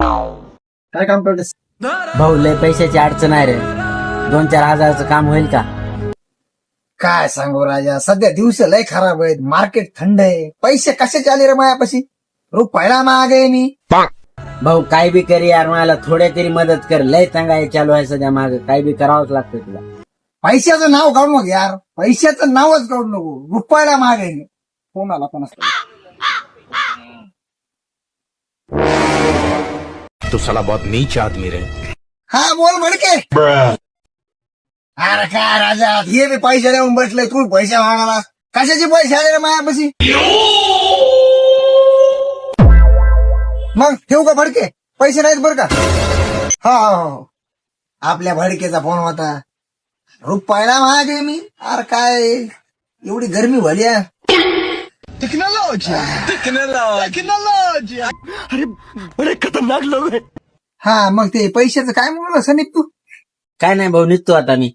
काय काम करतेस? भाऊ लय पैशाची अडचण आहे रे. 2-4 हजाराचं काम होईल का? काय सांगू राजा, सध्या दिवस लय खराब आहेत, मार्केट थंड आहे, पैसे कशाचे आले रे मायापाशी? रुपयाला महाग आहे मी. भाऊ काय बी कर यार, मला थोड्या तरी मदत कर. लय तंगाई चालू आहे सध्या, माग काय बी करावंच लागतं तुला. पैशाचं नाव काढू नको यार, पैशाचं नावच काढू नको. रुपयाला महाग आहे मी. कोणाला पण असतं. तो साला बहुत नीच आदमी रे. हा बोल भडके. अरे काय राजा, हे बी पैसे देऊन बसले, तू पैसे मागायला. कशाचे पैसे आले रे मायापाशी? मग ठेवू का भडके? पैसे नाहीत बरं का? हो. आपल्या भडकेचा फोन होता. रुपयाला महाग आहे मी. अरे काय एवढी गरमी झाली आहे. टेक्नॉलॉजी. अरे बड़े खतरनाक लोग हैं. हा मग ते पैशाचं काय म्हणलं सनीप तू? काय नाही भाऊ, निघतो आता मी.